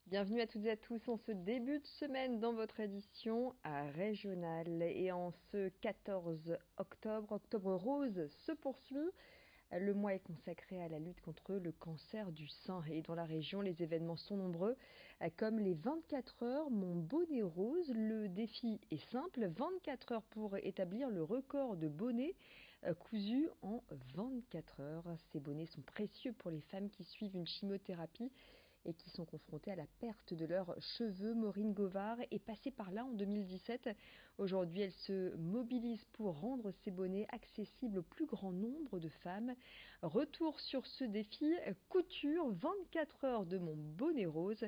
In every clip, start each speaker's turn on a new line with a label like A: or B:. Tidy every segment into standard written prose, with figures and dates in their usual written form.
A: Bienvenue à toutes et à tous en ce début de semaine dans votre édition régionale. Et en ce 14 octobre, Octobre Rose se poursuit. Le mois est consacré à la lutte contre le cancer du sein. Et dans la région, les événements sont nombreux, comme les 24 heures Mon bonnet rose. Le défi est simple, 24 heures pour établir le record de bonnets cousus en 24 heures. Ces bonnets sont précieux pour les femmes qui suivent une chimiothérapie et qui sont confrontées à la perte de leurs cheveux. Maureen Govard est passée par là en 2017. Aujourd'hui, elle se mobilise pour rendre ces bonnets accessibles au plus grand nombre de femmes. Retour sur ce défi, couture 24 heures de Mon bonnet rose.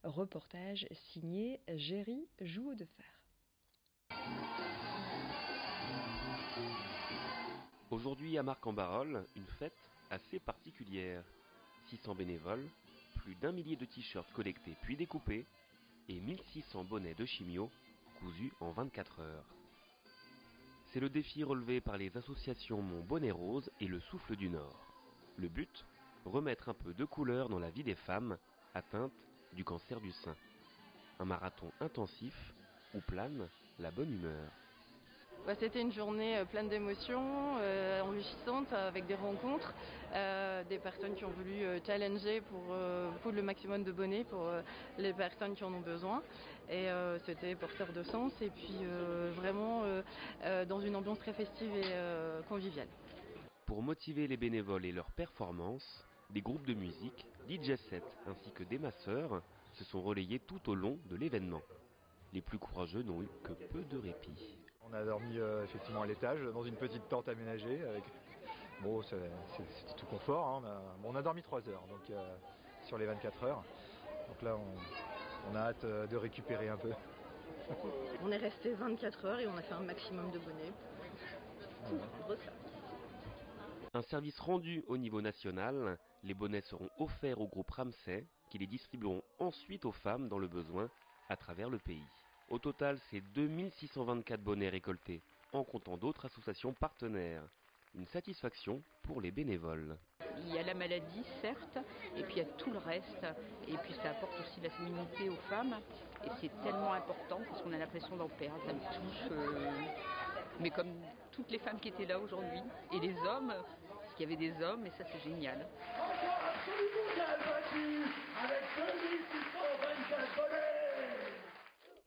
A: Reportage signé Géry Jouot de Fer.
B: Aujourd'hui à Marcq-en-Barœul, une fête assez particulière. 600 bénévoles, plus d'1 millier de t-shirts collectés puis découpés et 1600 bonnets de chimio cousus en 24 heures. C'est le défi relevé par les associations Mon bonnet rose et Le Souffle du Nord. Le but, remettre un peu de couleur dans la vie des femmes atteintes du cancer du sein. Un marathon intensif où plane la bonne humeur.
C: C'était une journée pleine d'émotions, enrichissante, avec des rencontres, des personnes qui ont voulu challenger pour le maximum de bonnets pour les personnes qui en ont besoin. Et c'était porteur de sens et puis vraiment dans une ambiance très festive et conviviale.
B: Pour motiver les bénévoles et leurs performances, des groupes de musique, DJ set ainsi que des masseurs se sont relayés tout au long de l'événement. Les plus courageux n'ont eu que peu de répit.
D: On a dormi effectivement à l'étage, dans une petite tente aménagée. Bon, c'était tout confort. Hein. On a dormi 3 heures donc, sur les 24 heures. Donc là, on a hâte de récupérer un peu.
C: On est resté 24 heures et on a fait un maximum de bonnets pour ça.
B: Un service rendu au niveau national, les bonnets seront offerts au groupe Ramsay, qui les distribueront ensuite aux femmes dans le besoin à travers le pays. Au total, c'est 2624 bonnets récoltés, en comptant d'autres associations partenaires. Une satisfaction pour les bénévoles.
E: Il y a la maladie, certes, et puis il y a tout le reste. Et puis ça apporte aussi la féminité aux femmes. Et c'est tellement important parce qu'on a l'impression d'en perdre. Ça me touche. Mais comme toutes les femmes qui étaient là aujourd'hui, et les hommes, parce qu'il y avait des hommes, et ça c'est génial.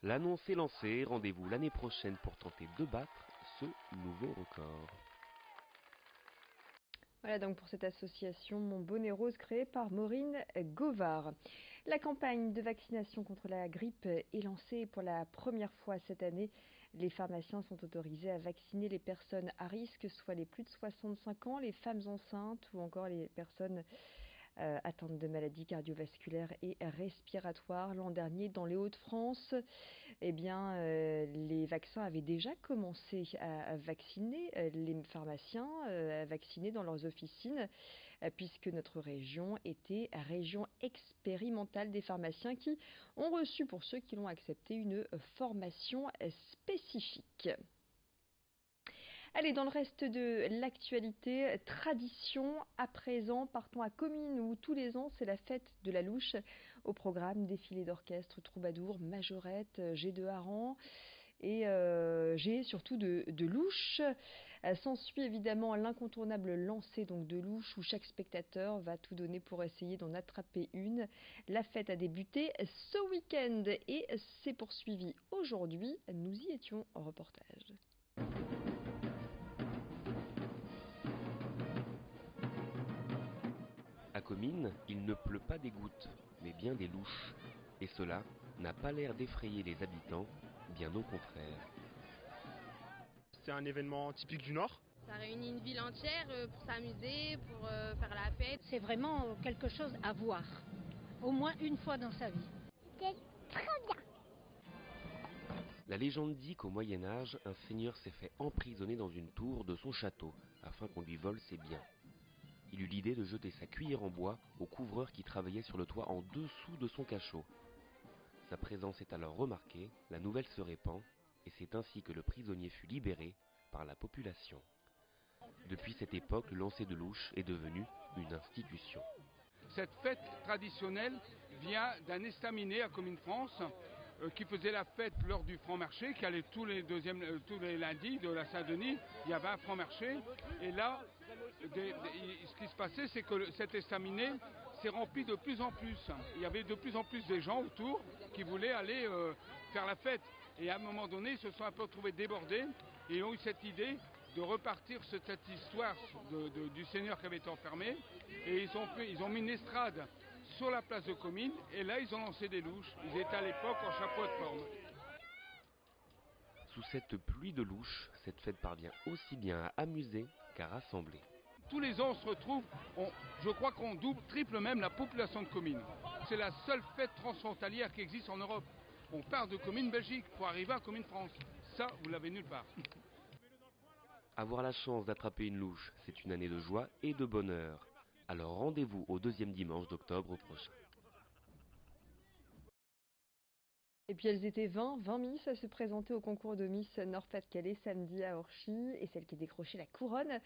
B: L'annonce est lancée, rendez-vous l'année prochaine pour tenter de battre ce nouveau record.
A: Voilà donc pour cette association Mon bonnet rose créée par Maureen Govard. La campagne de vaccination contre la grippe est lancée pour la première fois cette année. Les pharmaciens sont autorisés à vacciner les personnes à risque, soit les plus de 65 ans, les femmes enceintes ou encore les personnes atteintes de maladies cardiovasculaires et respiratoires. L'an dernier, dans les Hauts-de-France, les vaccins avaient déjà commencé à vacciner, les pharmaciens à vacciner dans leurs officines, puisque notre région était région expérimentale des pharmaciens qui ont reçu, pour ceux qui l'ont accepté, une formation spécifique. Allez, dans le reste de l'actualité, tradition à présent, partons à Comines où tous les ans c'est la fête de la louche. Au programme, défilé d'orchestre, troubadour, majorette, jet de hareng et jet surtout de louche. S'ensuit évidemment l'incontournable lancer donc de louche où chaque spectateur va tout donner pour essayer d'en attraper une. La fête a débuté ce week-end et s'est poursuivie aujourd'hui. Nous y étions en reportage.
B: À Comines, il ne pleut pas des gouttes, mais bien des louches. Et cela n'a pas l'air d'effrayer les habitants, bien au contraire.
F: C'est un événement typique du Nord.
G: Ça réunit une ville entière pour s'amuser, pour faire la fête.
H: C'est vraiment quelque chose à voir, au moins une fois dans sa vie.
I: C'était très bien.
B: La légende dit qu'au Moyen-Âge, un seigneur s'est fait emprisonner dans une tour de son château, afin qu'on lui vole ses biens. Il eut l'idée de jeter sa cuillère en bois au couvreur qui travaillait sur le toit en dessous de son cachot. Sa présence est alors remarquée, la nouvelle se répand, et c'est ainsi que le prisonnier fut libéré par la population. Depuis cette époque, le lancer de louche est devenu une institution.
J: Cette fête traditionnelle
I: vient d'un estaminet à Commune France qui faisait la fête lors du franc-marché, qui allait tous les lundis de la Saint-Denis. Il y avait un franc-marché. Et là, ce qui se passait, c'est que cet estaminet s'est rempli de plus en plus. Il y avait de plus en plus de gens autour qui voulaient aller faire la fête. Et à un moment donné, ils se sont un peu retrouvés débordés et ont eu cette idée de repartir sur cette histoire du Seigneur qui avait été enfermé. Et ils ont mis une estrade sur la place de Comines, et là ils ont lancé des louches. Ils étaient à l'époque en chapeau de forme.
B: Sous cette pluie de louches, cette fête parvient aussi bien à amuser qu'à rassembler.
I: Tous les ans on se retrouve, je crois qu'on triple même la population de Comines. C'est la seule fête transfrontalière qui existe en Europe. On part de Comines, Belgique, pour arriver à Comines, France. Ça, vous l'avez nulle part.
B: Avoir la chance d'attraper une louche, c'est une année de joie et de bonheur. Alors rendez-vous au 2e dimanche d'octobre prochain.
A: Et puis elles étaient 20 Miss à se présenter au concours de Miss Nord-Pas-de-Calais samedi à Orchy. Et celle qui décrochait la couronne,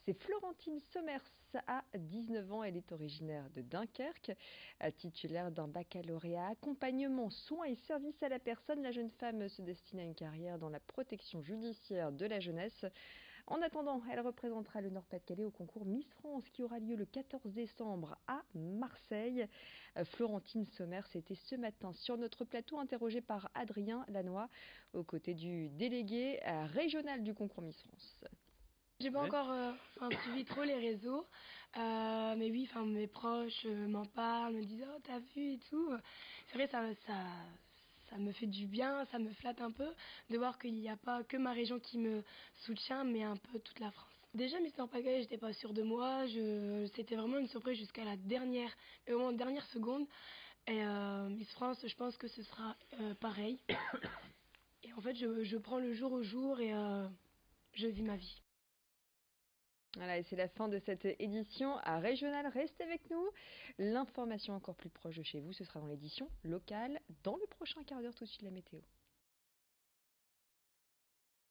A: c'est Florentine Sommers, à 19 ans. Elle est originaire de Dunkerque, titulaire d'un baccalauréat accompagnement, soins et services à la personne. La jeune femme se destine à une carrière dans la protection judiciaire de la jeunesse. En attendant, elle représentera le Nord-Pas-de-Calais au concours Miss France qui aura lieu le 14 décembre à Marseille. Florentine Sommers était ce matin sur notre plateau, interrogée par Adrien Lannoy, aux côtés du délégué régional du concours Miss France.
J: J'ai pas encore suivi trop les réseaux, mais oui, mes proches m'en parlent, me disent oh t'as vu et tout. C'est vrai, ça me fait du bien, ça me flatte un peu de voir qu'il n'y a pas que ma région qui me soutient, mais un peu toute la France. Déjà, Miss Nord-Pas-de-Calais, j'étais pas sûre de moi, c'était vraiment une surprise jusqu'à la dernière seconde. Et Miss France, je pense que ce sera pareil. Et en fait, je prends le jour au jour et je vis ma vie.
A: Voilà, et c'est la fin de cette édition à Régional. Restez avec nous. L'information encore plus proche de chez vous, ce sera dans l'édition locale, dans le prochain quart d'heure, tout de suite la météo.